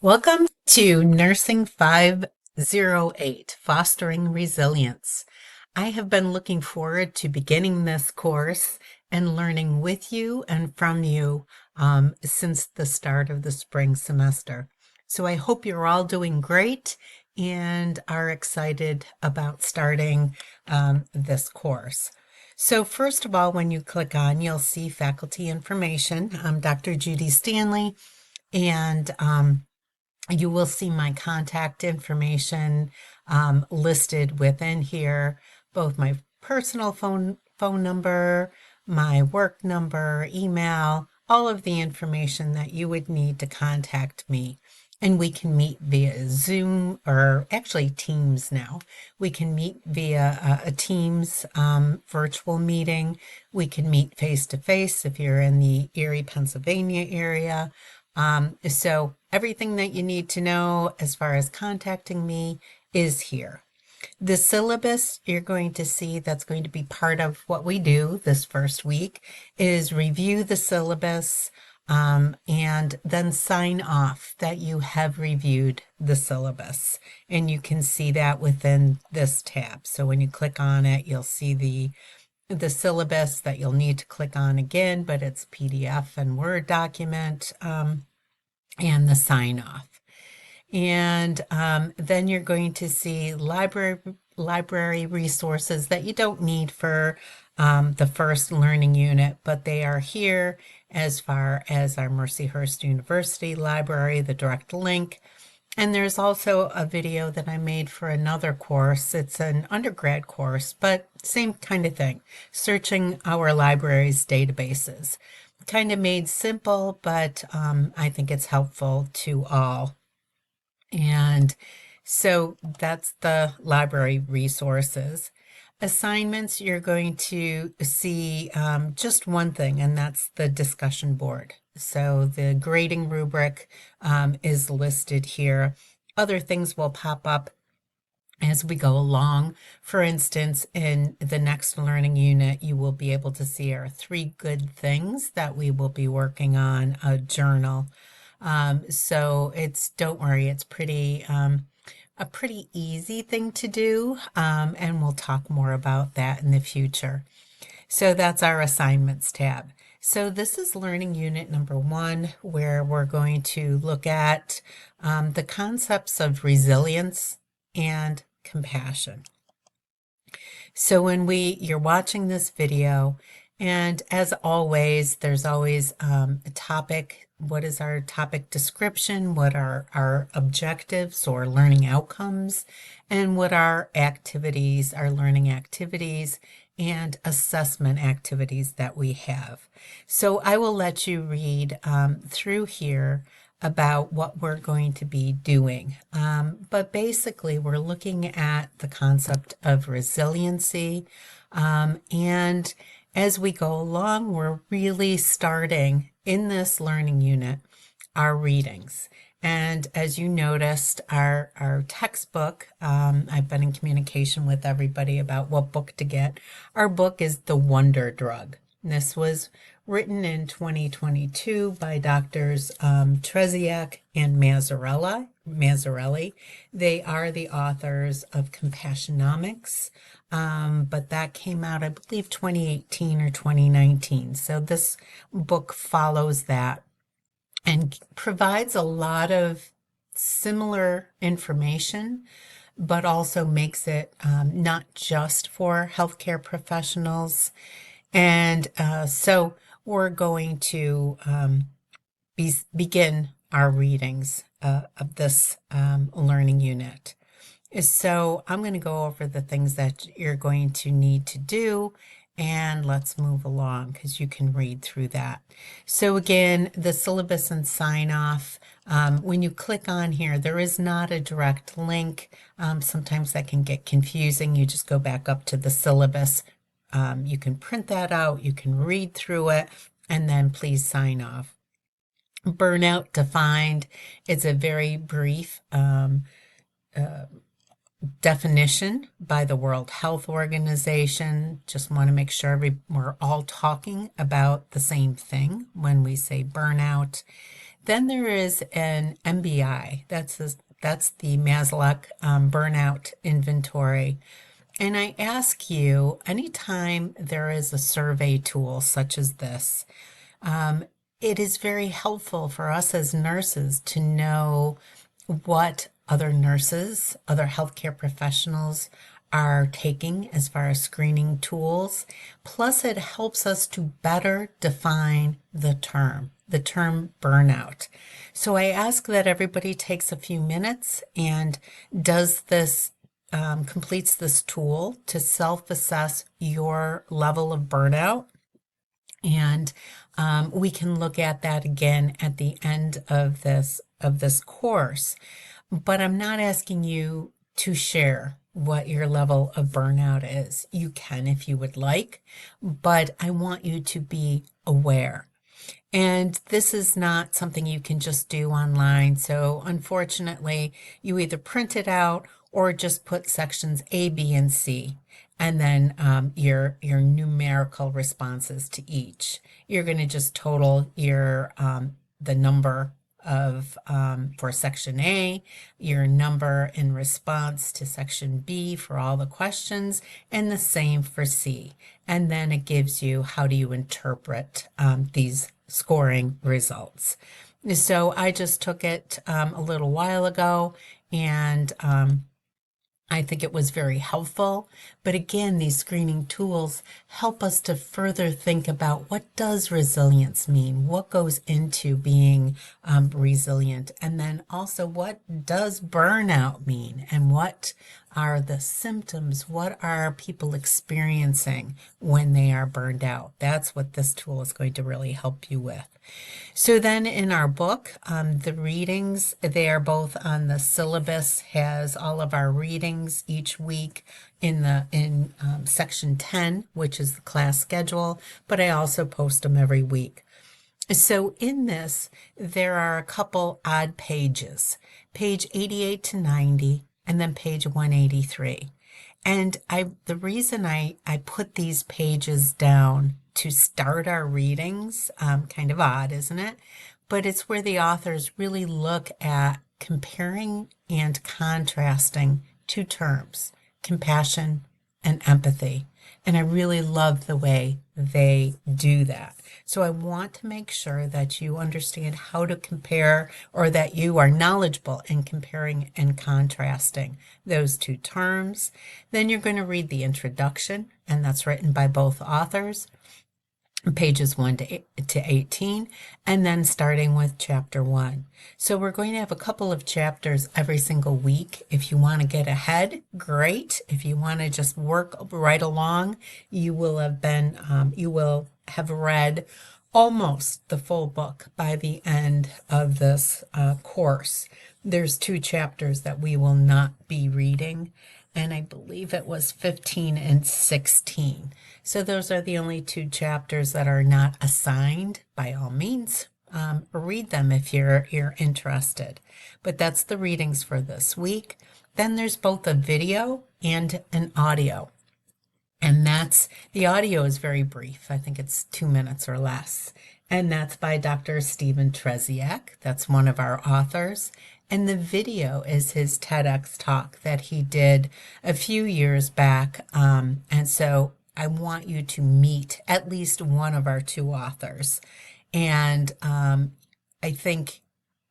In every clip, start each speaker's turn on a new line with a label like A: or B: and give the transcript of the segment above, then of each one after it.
A: Welcome to Nursing 508, Fostering Resilience. I have been looking forward to beginning this course and learning with you and from you since the start of the spring semester. So I hope you're all doing great and are excited about starting this course. So first of all, when you click on, you'll see faculty information. I'm Dr. Judy Stanley, and you will see my contact information listed within here, both my personal phone number, my work number, email, all of the information that you would need to contact me. And we can meet via Zoom or actually Teams now. We can meet via a Teams virtual meeting. We can meet face to face if you're in the Erie, Pennsylvania area. So everything that you need to know as far as contacting me is here. The syllabus you're going to see that's going to be part of what we do this first week is review the syllabus and then sign off that you have reviewed the syllabus. And you can see that within this tab. So when you click on it, you'll see the syllabus that you'll need to click on again, but it's PDF and Word document. And the sign off. And then you're going to see library resources that you don't need for the first learning unit, but they are here as far as our Mercyhurst University library, the direct link. And there's also a video that I made for another course. It's an undergrad course, but same kind of thing, searching our library's databases. Kind of made simple, but I think it's helpful to all. And so that's the library resources. Assignments, you're going to see just one thing, and that's the discussion board. So the grading rubric is listed here. Other things will pop up as we go along. For instance, in the next learning unit, you will be able to see our 3 good things that we will be working on, a journal. So don't worry, it's a pretty easy thing to do, and we'll talk more about that in the future. So that's our assignments tab. So this is learning unit number 1, where we're going to look at the concepts of resilience and compassion. So when you're watching this video, and as always, there's always a topic. What is our topic description? What are our objectives or learning outcomes? And what are activities, our learning activities and assessment activities that we have? So I will let you read through here about what we're going to be doing. But basically, we're looking at the concept of resiliency. And as we go along, we're really starting in this learning unit our readings. And as you noticed, our textbook, I've been in communication with everybody about what book to get. Our book is The Wonder Drug. And this was written in 2022 by Doctors Treziak and Mazzarelli. They are the authors of Compassionomics, but that came out, I believe, 2018 or 2019. So this book follows that and provides a lot of similar information, but also makes it not just for healthcare professionals. And so we're going to begin our readings of this learning unit. So I'm going to go over the things that you're going to need to do, and let's move along because you can read through that. So again, the syllabus and sign off. When you click on here, there is not a direct link. Sometimes that can get confusing. You just go back up to the syllabus. You can print that out, you can read through it, and then please sign off. Burnout defined, it's a very brief definition by the World Health Organization. Just want to make sure we're all talking about the same thing when we say burnout. Then there is an MBI. That's the Maslow Burnout Inventory. And I ask you, anytime there is a survey tool such as this, um, it is very helpful for us as nurses to know what other nurses, other healthcare professionals are taking as far as screening tools. Plus, it helps us to better define the term burnout. So I ask that everybody takes a few minutes and does this, completes this tool to self assess your level of burnout. And we can look at that again at the end of this course. But I'm not asking you to share what your level of burnout is. You can if you would like, but I want you to be aware. And this is not something you can just do online. So unfortunately, you either print it out or just put sections A, B, and C, and then your numerical responses to each. You're going to just total your the number of for section A, your number in response to section B for all the questions, and the same for C. And then it gives you how do you interpret these scoring results. So I just took it a little while ago, and I think it was very helpful. But again, these screening tools help us to further think about what does resilience mean? What goes into being resilient? And then also, what does burnout mean? And what are the symptoms? What are people experiencing when they are burned out? That's what this tool is going to really help you with. So then in our book, the readings, they are both on the syllabus, has all of our readings each week in section 10, which is the class schedule, but I also post them every week. So in this, there are a couple odd pages, page 88 to 90, and then page 183. And the reason I put these pages down to start our readings, kind of odd, isn't it? But it's where the authors really look at comparing and contrasting two terms, compassion and empathy. And I really love the way they do that. So I want to make sure that you understand how to compare, or that you are knowledgeable in comparing and contrasting those two terms. Then you're going to read the introduction, and that's written by both authors, pages 1 to 18, and then starting with chapter 1. So we're going to have a couple of chapters every single week. If you want to get ahead, great. If you want to just work right along, you will have read almost the full book by the end of this course. There's 2 chapters that we will not be reading, and I believe it was 15 and 16. So those are the only 2 chapters that are not assigned. By all means, read them if you're interested. But that's the readings for this week. Then there's both a video and an audio. And the audio is very brief. I think it's 2 minutes or less. And that's by Dr. Stephen Treziak. That's one of our authors. And the video is his TEDx talk that he did a few years back. And so I want you to meet at least one of our 2 authors. And I think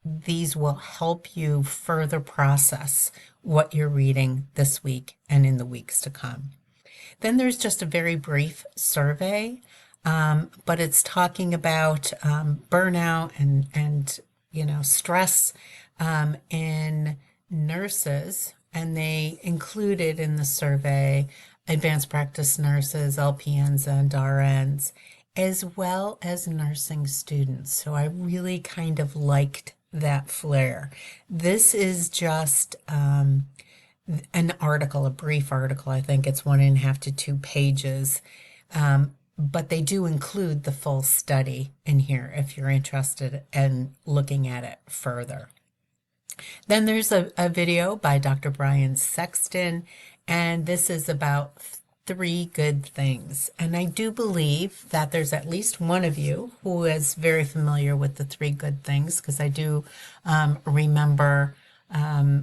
A: these will help you further process what you're reading this week and in the weeks to come. Then there's just a very brief survey, but it's talking about burnout and stress in nurses, and they included in the survey advanced practice nurses, LPNs, and RNs, as well as nursing students. So I really kind of liked that flair. This is just an article, a brief article. I think it's 1.5 to 2 pages. But they do include the full study in here if you're interested in looking at it further. Then there's a video by Dr. Brian Sexton, and this is about three good things. And I do believe that there's at least one of you who is very familiar with the three good things, because I do remember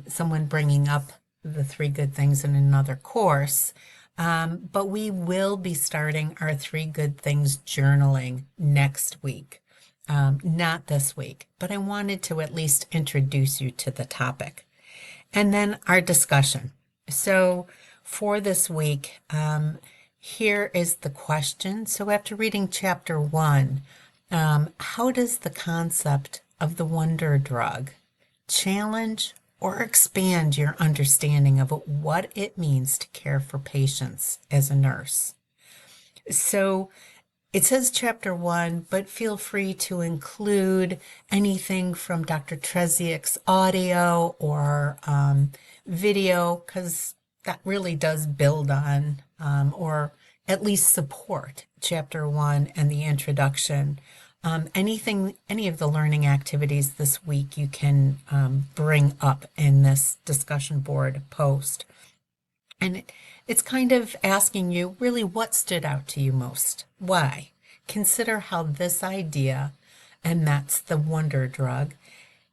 A: someone bringing up the three good things in another course. But we will be starting our three good things journaling next week. Not this week, but I wanted to at least introduce you to the topic. And then our discussion. So for this week, here is the question. So after reading chapter 1, how does the concept of the wonder drug challenge or expand your understanding of what it means to care for patients as a nurse? So it says chapter 1, but feel free to include anything from Dr. Treziek's audio or video, because that really does build on or at least support chapter 1 and the introduction. Any of the learning activities this week you can bring up in this discussion board post. And it's kind of asking you really what stood out to you most. Why? Consider how this idea, and that's the wonder drug,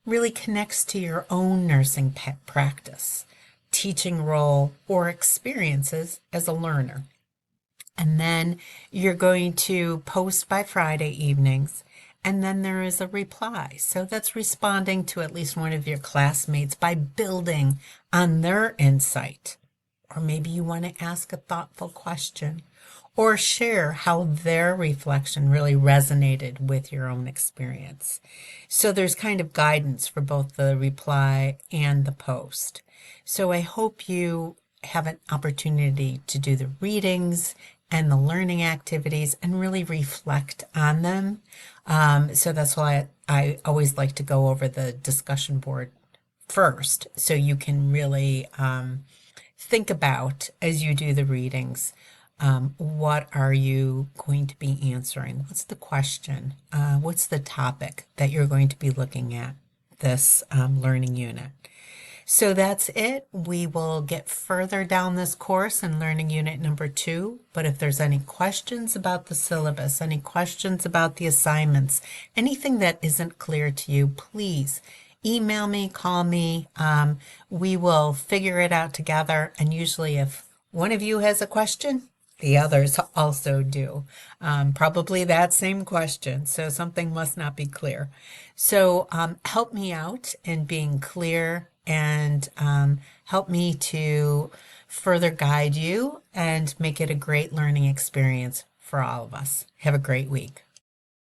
A: really connects to your own nursing practice, teaching role, or experiences as a learner. And then you're going to post by Friday evenings, and then there is a reply. So that's responding to at least one of your classmates by building on their insight. Or maybe you want to ask a thoughtful question or share how their reflection really resonated with your own experience. So there's kind of guidance for both the reply and the post. So I hope you have an opportunity to do the readings and the learning activities and really reflect on them. So that's why I always like to go over the discussion board first, so you can really think about, as you do the readings, what are you going to be answering? What's the question? What's the topic that you're going to be looking at this learning unit? So that's it. We will get further down this course in learning unit number 2. But if there's any questions about the syllabus, any questions about the assignments, anything that isn't clear to you, please email me, call me. We will figure it out together. And usually if one of you has a question, the others also do. Probably that same question. So something must not be clear. So help me out in being clear, and help me to further guide you and make it a great learning experience for all of us. Have a great week.